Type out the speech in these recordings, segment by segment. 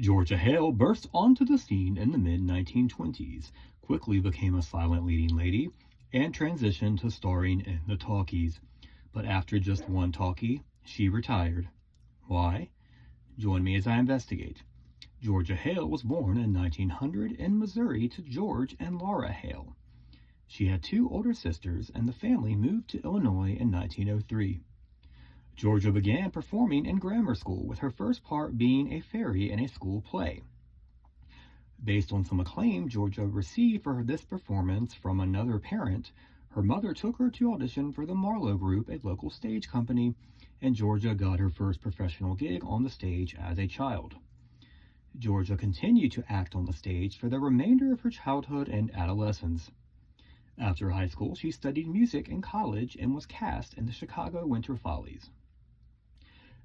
Georgia Hale burst onto the scene in the mid-1920s, quickly became a silent leading lady, and transitioned to starring in the Talkies. But after just one talkie, she retired. Why? Join me as I investigate. Georgia Hale was born in 1900 in Missouri to George and Laura Hale. She had two older sisters, and the family moved to Illinois in 1903. Georgia began performing in grammar school, with her first part being a fairy in a school play. Based on some acclaim Georgia received for this performance from another parent, her mother took her to audition for the Marlowe Group, a local stage company, and Georgia got her first professional gig on the stage as a child. Georgia continued to act on the stage for the remainder of her childhood and adolescence. After high school, she studied music in college and was cast in the Chicago Winter Follies.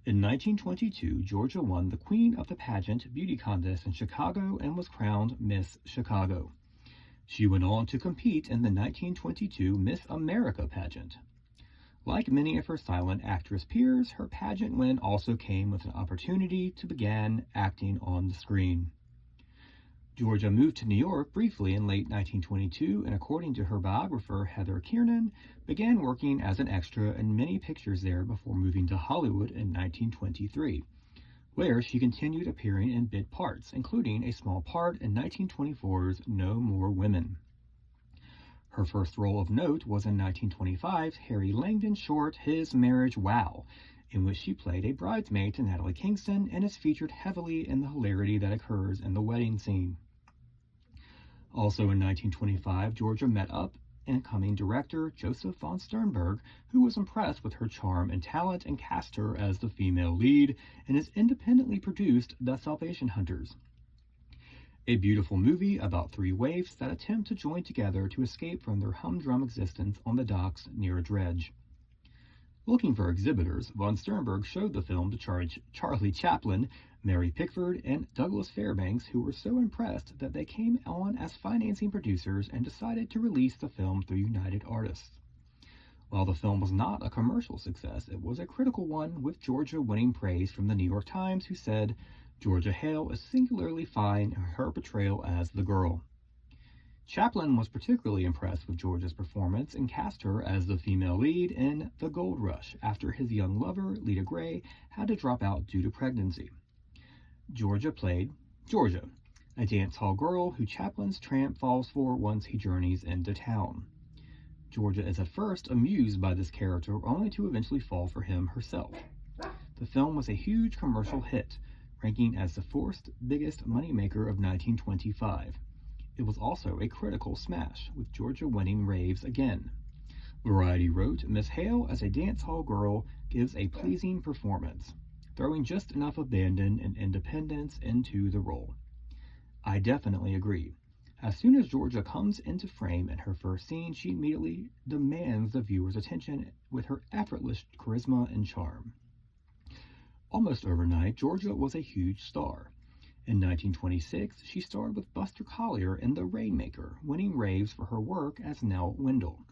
In 1922, Georgia won the Queen of the Pageant beauty contest in Chicago and was crowned Miss Chicago. She went on to compete in the 1922 Miss America pageant. Like many of her silent actress peers, her pageant win also came with an opportunity to begin acting on the screen. Georgia moved to New York briefly in late 1922, and according to her biographer Heather Kiernan, began working as an extra in many pictures there before moving to Hollywood in 1923, where she continued appearing in bit parts, including a small part in 1924's No More Women. Her first role of note was in 1925's Harry Langdon's short His Marriage Wow, in which she played a bridesmaid to Natalie Kingston and is featured heavily in the hilarity that occurs in the wedding scene. Also in 1925, Georgia met up incoming director Joseph von Sternberg, who was impressed with her charm and talent and cast her as the female lead in his independently produced The Salvation Hunters, a beautiful movie about three waifs that attempt to join together to escape from their humdrum existence on the docks near a dredge. Looking for exhibitors, von Sternberg showed the film to Charlie Chaplin, Mary Pickford, and Douglas Fairbanks, who were so impressed that they came on as financing producers and decided to release the film through United Artists. While the film was not a commercial success, it was a critical one, with Georgia winning praise from the New York Times, who said, "Georgia Hale is singularly fine in her portrayal as the girl." Chaplin was particularly impressed with Georgia's performance and cast her as the female lead in The Gold Rush after his young lover, Lita Grey, had to drop out due to pregnancy. Georgia played Georgia, a dance hall girl who Chaplin's tramp falls for once he journeys into town. Georgia is at first amused by this character, only to eventually fall for him herself. The film was a huge commercial hit, ranking as the fourth biggest moneymaker of 1925. It was also a critical smash, with Georgia winning raves again. Variety wrote, "Miss Hale as a dance hall girl gives a pleasing performance, throwing just enough abandon and independence into the role." I definitely agree. As soon as Georgia comes into frame in her first scene, she immediately demands the viewer's attention with her effortless charisma and charm. Almost overnight, Georgia was a huge star. In 1926, she starred with Buster Collier in The Rainmaker, winning raves for her work as Nell Wendell.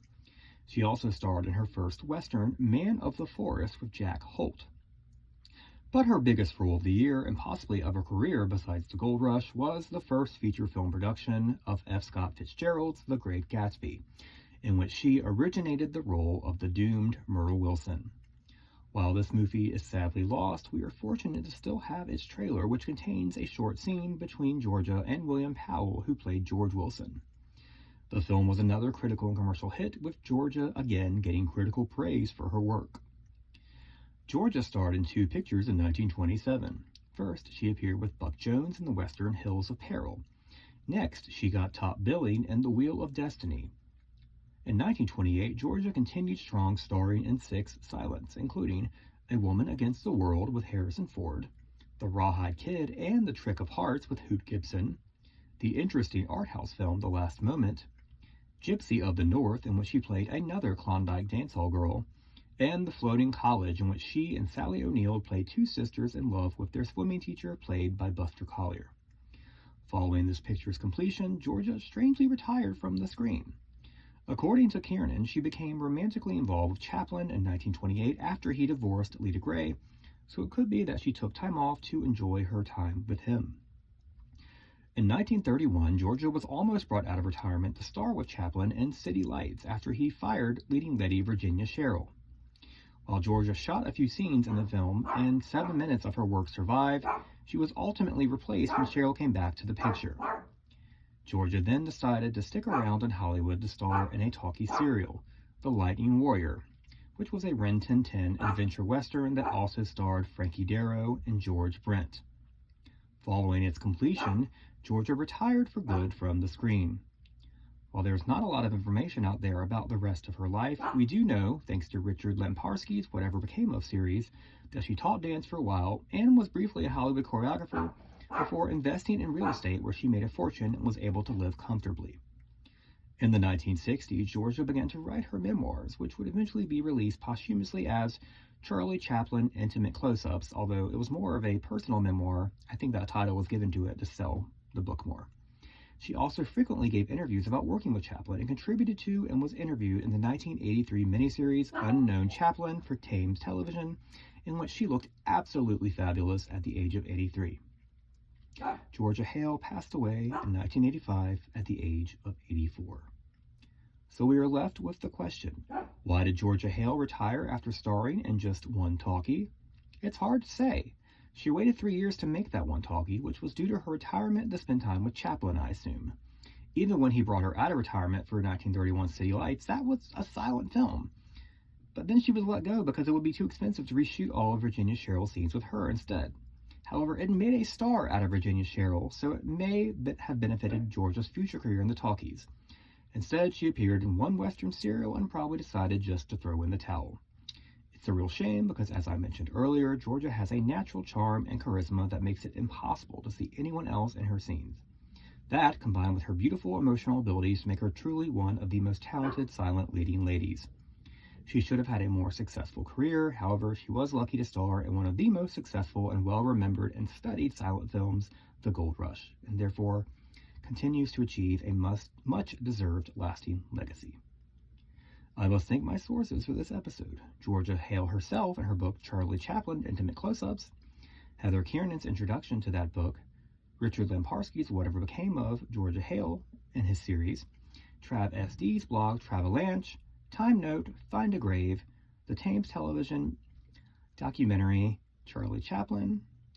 She also starred in her first Western, Man of the Forest, with Jack Holt. But her biggest role of the year, and possibly of her career besides The Gold Rush, was the first feature film production of F. Scott Fitzgerald's The Great Gatsby, in which she originated the role of the doomed Myrtle Wilson. While this movie is sadly lost, we are fortunate to still have its trailer, which contains a short scene between Georgia and William Powell, who played George Wilson. The film was another critical and commercial hit, with Georgia again getting critical praise for her work. Georgia starred in two pictures in 1927. First, she appeared with Buck Jones in the Western Hills of Peril. Next, she got top billing in The Wheel of Destiny. In 1928, Georgia continued strong, starring in 6 silents, including A Woman Against the World with Harrison Ford, The Rawhide Kid and The Trick of Hearts with Hoot Gibson, the interesting art house film The Last Moment, Gypsy of the North, in which she played another Klondike dance hall girl, and The Floating College, in which she and Sally O'Neill played two sisters in love with their swimming teacher, played by Buster Collier. Following this picture's completion, Georgia strangely retired from the screen. According to Kiernan, she became romantically involved with Chaplin in 1928 after he divorced Lita Grey, so it could be that she took time off to enjoy her time with him. In 1931, Georgia was almost brought out of retirement to star with Chaplin in City Lights after he fired leading lady Virginia Sherrill. While Georgia shot a few scenes in the film and 7 minutes of her work survived, she was ultimately replaced when Sherrill came back to the picture. Georgia then decided to stick around in Hollywood to star in a talkie serial, The Lightning Warrior, which was a Rin Tin Tin adventure western that also starred Frankie Darro and George Brent. Following its completion, Georgia retired for good from the screen. While there's not a lot of information out there about the rest of her life, we do know, thanks to Richard Lemparski's Whatever Became of series, that she taught dance for a while and was briefly a Hollywood choreographer before investing in real estate, where she made a fortune and was able to live comfortably. In the 1960s, Georgia began to write her memoirs, which would eventually be released posthumously as Charlie Chaplin Intimate Close-Ups, although it was more of a personal memoir. I think that title was given to it to sell the book more. She also frequently gave interviews about working with Chaplin and contributed to and was interviewed in the 1983 miniseries Unknown Chaplin for Thames Television, in which she looked absolutely fabulous at the age of 83. Georgia Hale passed away in 1985 at the age of 84. So we are left with the question, why did Georgia Hale retire after starring in just one talkie? It's hard to say. She waited 3 years to make that one talkie, which was due to her retirement to spend time with Chaplin, I assume. Even when he brought her out of retirement for 1931 City Lights, that was a silent film. But then she was let go because it would be too expensive to reshoot all of Virginia Sherrill's scenes with her instead. However, it made a star out of Virginia Sherrill, so it may have benefited Georgia's future career in the talkies. Instead, she appeared in one Western serial and probably decided just to throw in the towel. It's a real shame because, as I mentioned earlier, Georgia has a natural charm and charisma that makes it impossible to see anyone else in her scenes. That, combined with her beautiful emotional abilities, make her truly one of the most talented silent leading ladies. She should have had a more successful career. However, she was lucky to star in one of the most successful and well-remembered and studied silent films, The Gold Rush, and therefore continues to achieve a much-deserved lasting legacy. I must thank my sources for this episode: Georgia Hale herself in her book Charlie Chaplin Intimate Close-Ups, Heather Kiernan's introduction to that book, Richard Lemparski's Whatever Became of Georgia Hale in his series, Trav SD's blog Travalanche, Time Note, Find a Grave, the Thames Television documentary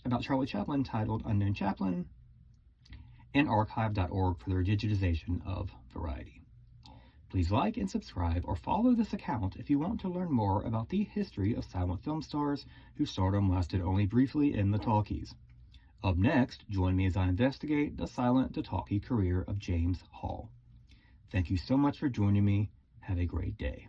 about Charlie Chaplin titled Unknown Chaplin, and archive.org for their digitization of Variety. Please like and subscribe or follow this account if you want to learn more about the history of silent film stars whose stardom lasted only briefly in the talkies. Up next, join me as I investigate the silent to talkie career of James Hall. Thank you so much for joining me. Have a great day.